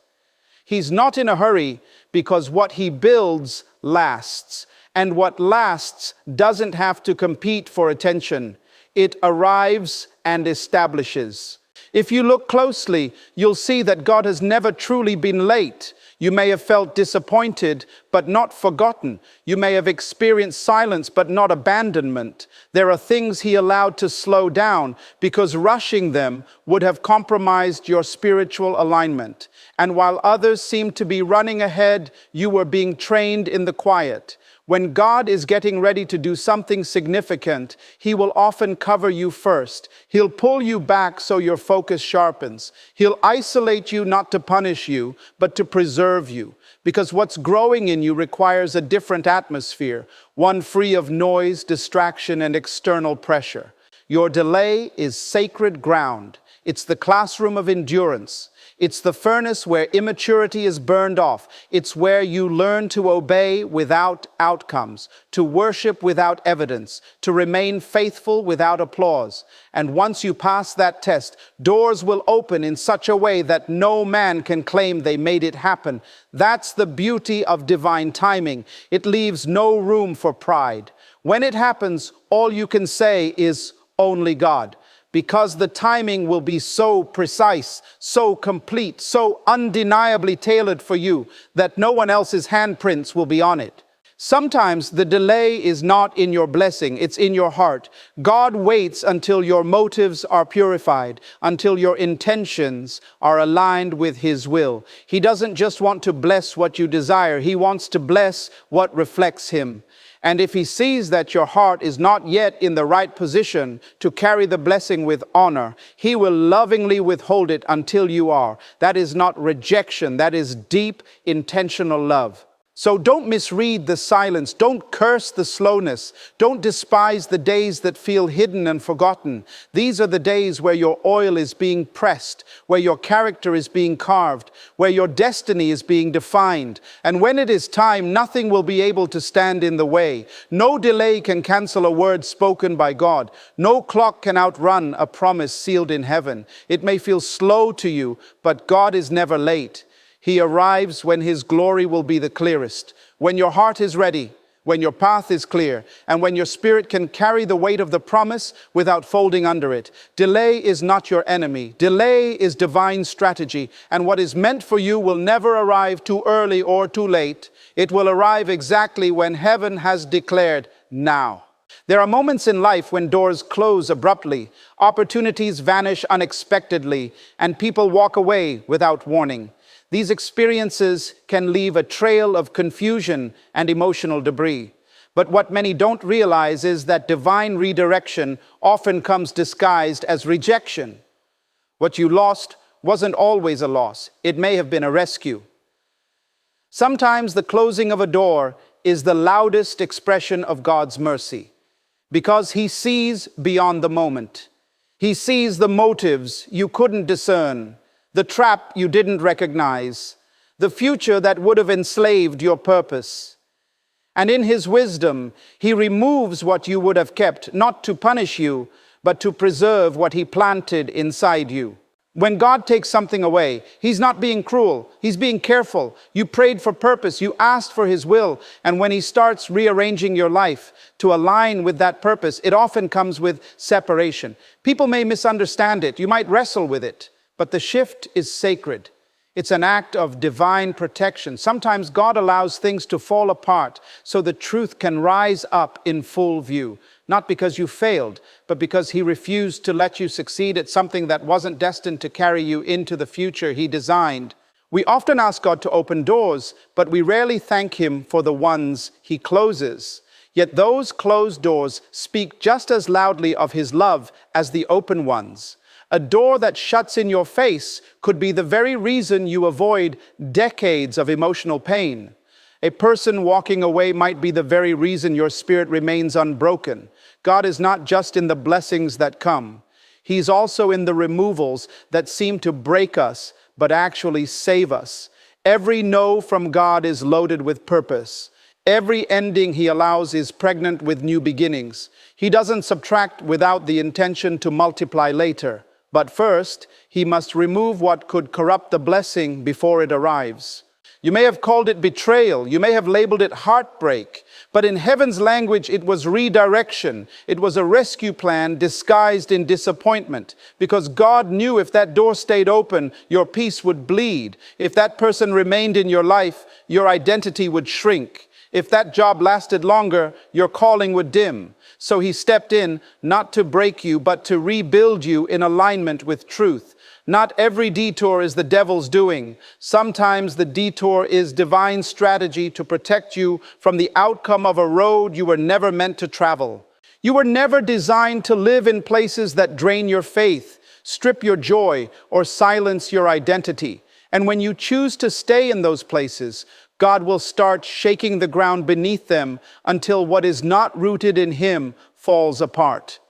He's not in a hurry because what He builds lasts. And what lasts doesn't have to compete for attention. It arrives and establishes. If you look closely, you'll see that God has never truly been late. You may have felt disappointed, but not forgotten. You may have experienced silence, but not abandonment. There are things He allowed to slow down because rushing them would have compromised your spiritual alignment. And while others seemed to be running ahead, you were being trained in the quiet. When God is getting ready to do something significant, He will often cover you first. He'll pull you back so your focus sharpens. He'll isolate you not to punish you, but to preserve you. Because what's growing in you requires a different atmosphere, one free of noise, distraction, and external pressure. Your delay is sacred ground. It's the classroom of endurance. It's the furnace where immaturity is burned off. It's where you learn to obey without outcomes, to worship without evidence, to remain faithful without applause. And once you pass that test, doors will open in such a way that no man can claim they made it happen. That's the beauty of divine timing. It leaves no room for pride. When it happens, all you can say is only God. Because the timing will be so precise, so complete, so undeniably tailored for you that no one else's handprints will be on it. Sometimes the delay is not in your blessing, it's in your heart. God waits until your motives are purified, until your intentions are aligned with His will. He doesn't just want to bless what you desire, He wants to bless what reflects Him. And if He sees that your heart is not yet in the right position to carry the blessing with honor, He will lovingly withhold it until you are. That is not rejection, that is deep, intentional love. So don't misread the silence, don't curse the slowness, don't despise the days that feel hidden and forgotten. These are the days where your oil is being pressed, where your character is being carved, where your destiny is being defined. And when it is time, nothing will be able to stand in the way. No delay can cancel a word spoken by God. No clock can outrun a promise sealed in heaven. It may feel slow to you, but God is never late. He arrives when His glory will be the clearest, when your heart is ready, when your path is clear, and when your spirit can carry the weight of the promise without folding under it. Delay is not your enemy. Delay is divine strategy, and what is meant for you will never arrive too early or too late. It will arrive exactly when heaven has declared now. There are moments in life when doors close abruptly, opportunities vanish unexpectedly, and people walk away without warning. These experiences can leave a trail of confusion and emotional debris. But what many don't realize is that divine redirection often comes disguised as rejection. What you lost wasn't always a loss. It may have been a rescue. Sometimes the closing of a door is the loudest expression of God's mercy, because He sees beyond the moment. He sees the motives you couldn't discern, the trap you didn't recognize, the future that would have enslaved your purpose. And in His wisdom, He removes what you would have kept, not to punish you, but to preserve what He planted inside you. When God takes something away, He's not being cruel, He's being careful. You prayed for purpose, you asked for His will, and when He starts rearranging your life to align with that purpose, it often comes with separation. People may misunderstand it, you might wrestle with it, but the shift is sacred. It's an act of divine protection. Sometimes God allows things to fall apart so the truth can rise up in full view. Not because you failed, but because He refused to let you succeed at something that wasn't destined to carry you into the future He designed. We often ask God to open doors, but we rarely thank Him for the ones He closes. Yet those closed doors speak just as loudly of His love as the open ones. A door that shuts in your face could be the very reason you avoid decades of emotional pain. A person walking away might be the very reason your spirit remains unbroken. God is not just in the blessings that come. He's also in the removals that seem to break us, but actually save us. Every no from God is loaded with purpose. Every ending He allows is pregnant with new beginnings. He doesn't subtract without the intention to multiply later. But first, He must remove what could corrupt the blessing before it arrives. You may have called it betrayal, you may have labeled it heartbreak, but in heaven's language it was redirection. It was a rescue plan disguised in disappointment, because God knew if that door stayed open, your peace would bleed. If that person remained in your life, your identity would shrink. If that job lasted longer, your calling would dim. So He stepped in, not to break you, but to rebuild you in alignment with truth. Not every detour is the devil's doing. Sometimes the detour is divine strategy to protect you from the outcome of a road you were never meant to travel. You were never designed to live in places that drain your faith, strip your joy, or silence your identity. And when you choose to stay in those places, God will start shaking the ground beneath them until what is not rooted in Him falls apart.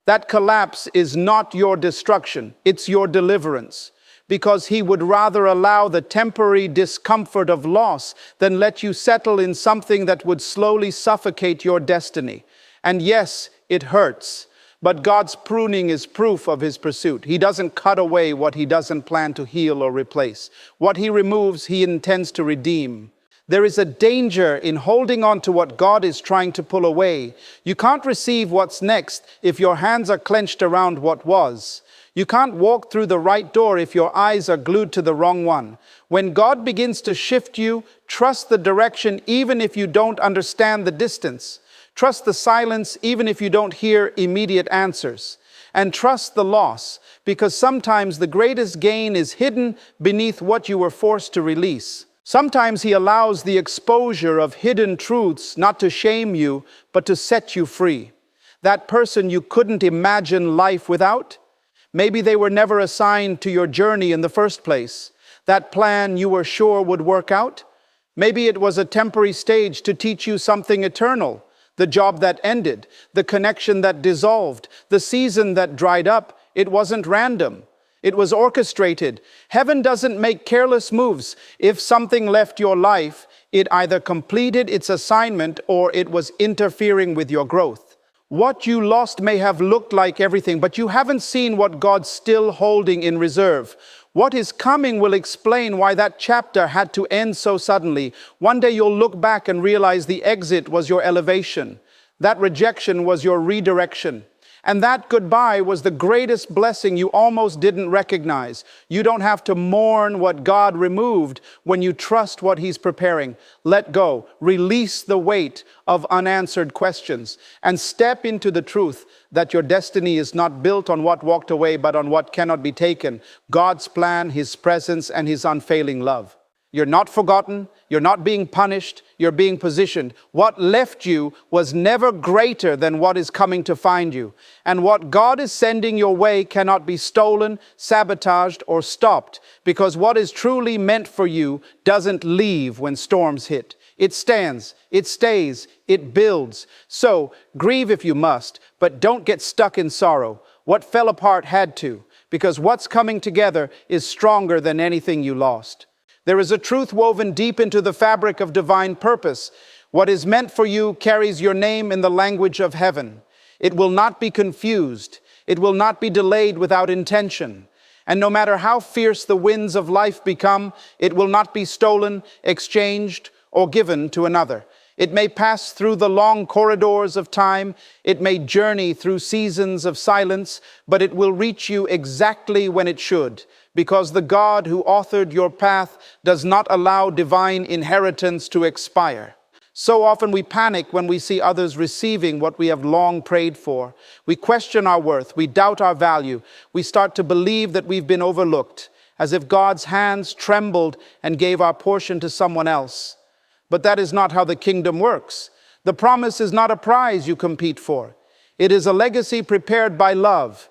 That collapse is not your destruction, it's your deliverance, because He would rather allow the temporary discomfort of loss than let you settle in something that would slowly suffocate your destiny. And yes, it hurts, but God's pruning is proof of His pursuit. He doesn't cut away what He doesn't plan to heal or replace. What He removes, He intends to redeem. There is a danger in holding on to what God is trying to pull away. You can't receive what's next if your hands are clenched around what was. You can't walk through the right door if your eyes are glued to the wrong one. When God begins to shift you, trust the direction even if you don't understand the distance. Trust the silence even if you don't hear immediate answers. And trust the loss, because sometimes the greatest gain is hidden beneath what you were forced to release. Sometimes He allows the exposure of hidden truths not to shame you, but to set you free. That person you couldn't imagine life without? Maybe they were never assigned to your journey in the first place. That plan you were sure would work out? Maybe it was a temporary stage to teach you something eternal. The job that ended, the connection that dissolved, the season that dried up. It wasn't random. It was orchestrated. Heaven doesn't make careless moves. If something left your life, it either completed its assignment or it was interfering with your growth. What you lost may have looked like everything, but you haven't seen what God's still holding in reserve. What is coming will explain why that chapter had to end so suddenly. One day you'll look back and realize the exit was your elevation. That rejection was your redirection. And that goodbye was the greatest blessing you almost didn't recognize. You don't have to mourn what God removed when you trust what He's preparing. Let go, release the weight of unanswered questions, and step into the truth that your destiny is not built on what walked away, but on what cannot be taken. God's plan, His presence, and His unfailing love. You're not forgotten. You're not being punished. You're being positioned. What left you was never greater than what is coming to find you. And what God is sending your way cannot be stolen, sabotaged, or stopped, because what is truly meant for you doesn't leave when storms hit. It stands, it stays, it builds. So grieve if you must, but don't get stuck in sorrow. What fell apart had to, because what's coming together is stronger than anything you lost. There is a truth woven deep into the fabric of divine purpose. What is meant for you carries your name in the language of heaven. It will not be confused. It will not be delayed without intention. And no matter how fierce the winds of life become, it will not be stolen, exchanged, or given to another. It may pass through the long corridors of time. It may journey through seasons of silence, but it will reach you exactly when it should, because the God who authored your path does not allow divine inheritance to expire. So often we panic when we see others receiving what we have long prayed for. We question our worth. We doubt our value. We start to believe that we've been overlooked, as if God's hands trembled and gave our portion to someone else. But that is not how the kingdom works. The promise is not a prize you compete for. It is a legacy prepared by love.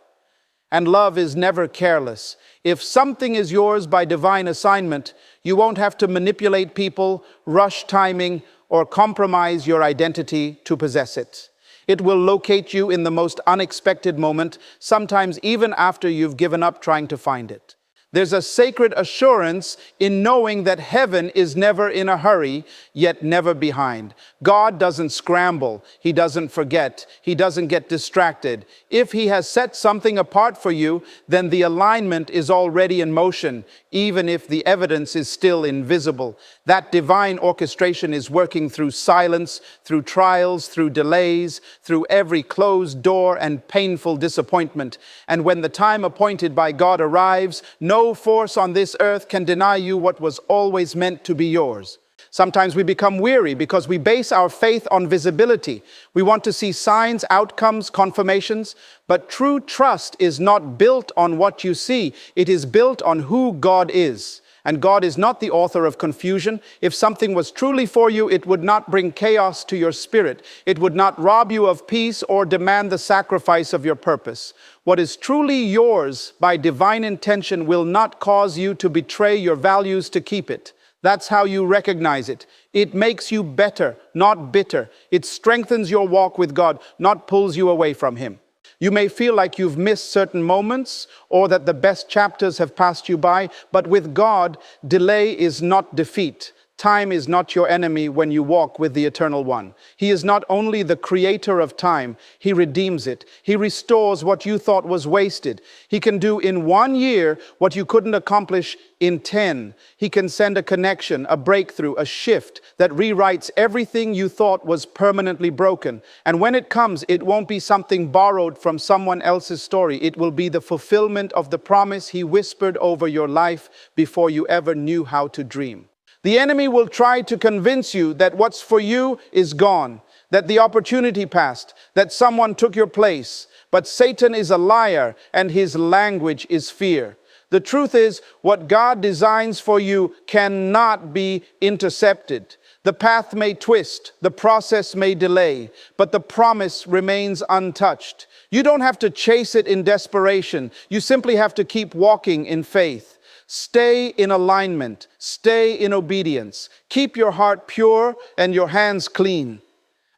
And love is never careless. If something is yours by divine assignment, you won't have to manipulate people, rush timing, or compromise your identity to possess it. It will locate you in the most unexpected moment, sometimes even after you've given up trying to find it. There's a sacred assurance in knowing that heaven is never in a hurry, yet never behind. God doesn't scramble. He doesn't forget. He doesn't get distracted. If He has set something apart for you, then the alignment is already in motion, even if the evidence is still invisible. That divine orchestration is working through silence, through trials, through delays, through every closed door and painful disappointment. And when the time appointed by God arrives, no force on this earth can deny you what was always meant to be yours. Sometimes we become weary because we base our faith on visibility. We want to see signs, outcomes, confirmations, but true trust is not built on what you see. It is built on who God is. And God is not the author of confusion. If something was truly for you, it would not bring chaos to your spirit. It would not rob you of peace or demand the sacrifice of your purpose. What is truly yours by divine intention will not cause you to betray your values to keep it. That's how you recognize it. It makes you better, not bitter. It strengthens your walk with God, not pulls you away from Him. You may feel like you've missed certain moments or that the best chapters have passed you by, but with God, delay is not defeat. Time is not your enemy when you walk with the Eternal One. He is not only the creator of time, He redeems it. He restores what you thought was wasted. He can do in 1 year what you couldn't accomplish in 10. He can send a connection, a breakthrough, a shift that rewrites everything you thought was permanently broken. And when it comes, it won't be something borrowed from someone else's story. It will be the fulfillment of the promise He whispered over your life before you ever knew how to dream. The enemy will try to convince you that what's for you is gone, that the opportunity passed, that someone took your place. But Satan is a liar, and his language is fear. The truth is, what God designs for you cannot be intercepted. The path may twist, the process may delay, but the promise remains untouched. You don't have to chase it in desperation. You simply have to keep walking in faith. Stay in alignment. Stay in obedience. Keep your heart pure and your hands clean.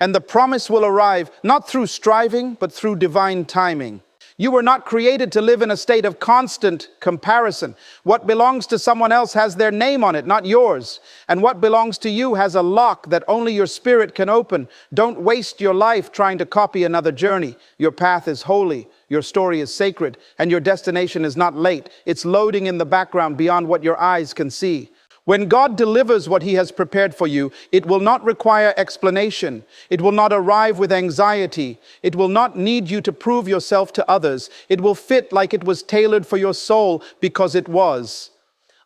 And the promise will arrive not through striving, but through divine timing. You were not created to live in a state of constant comparison. What belongs to someone else has their name on it, not yours. And what belongs to you has a lock that only your spirit can open. Don't waste your life trying to copy another journey. Your path is holy. Your story is sacred, and your destination is not late. It's loading in the background beyond what your eyes can see. When God delivers what He has prepared for you, it will not require explanation. It will not arrive with anxiety. It will not need you to prove yourself to others. It will fit like it was tailored for your soul because it was.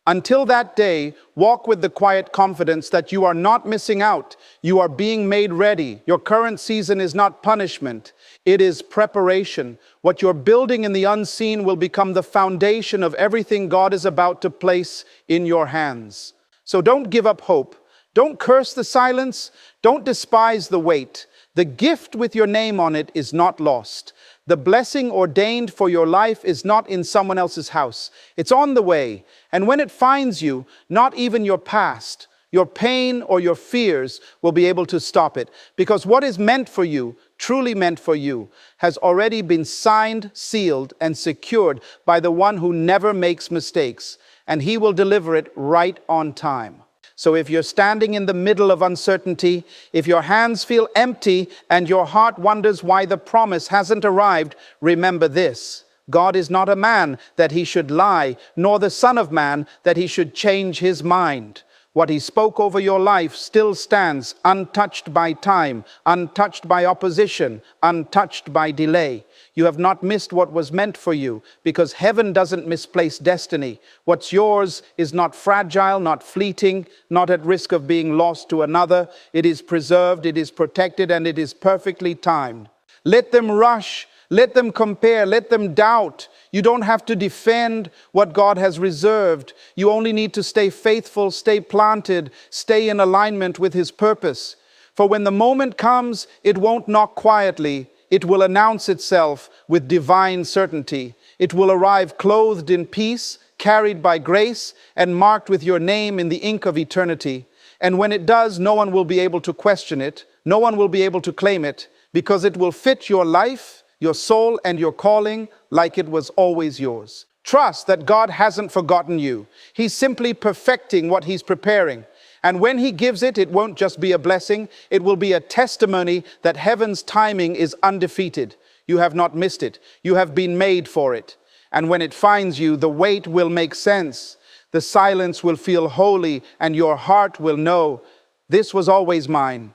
Until that day, walk with the quiet confidence that you are not missing out. You are being made ready. Your current season is not punishment. It is preparation. What you're building in the unseen will become the foundation of everything God is about to place in your hands. So don't give up hope. Don't curse the silence. Don't despise the wait. The gift with your name on it is not lost. The blessing ordained for your life is not in someone else's house. It's on the way. And when it finds you, not even your past, your pain, or your fears will be able to stop it. Because what is meant for you, truly meant for you, has already been signed, sealed, and secured by the one who never makes mistakes. And He will deliver it right on time. So if you're standing in the middle of uncertainty, if your hands feel empty and your heart wonders why the promise hasn't arrived, remember this: God is not a man that He should lie, nor the Son of Man that He should change His mind. What He spoke over your life still stands, untouched by time, untouched by opposition, untouched by delay. You have not missed what was meant for you, because heaven doesn't misplace destiny. What's yours is not fragile, not fleeting, not at risk of being lost to another. It is preserved, it is protected, and it is perfectly timed. Let them rush, let them compare, let them doubt. You don't have to defend what God has reserved. You only need to stay faithful, stay planted, stay in alignment with His purpose. For when the moment comes, it won't knock quietly. It will announce itself with divine certainty. It will arrive clothed in peace, carried by grace, and marked with your name in the ink of eternity. And when it does, no one will be able to question it. No one will be able to claim it, because it will fit your life, your soul, and your calling like it was always yours. Trust that God hasn't forgotten you. He's simply perfecting what He's preparing. And when He gives it, it won't just be a blessing, it will be a testimony that heaven's timing is undefeated. You have not missed it. You have been made for it. And when it finds you, the wait will make sense. The silence will feel holy, and your heart will know, this was always mine.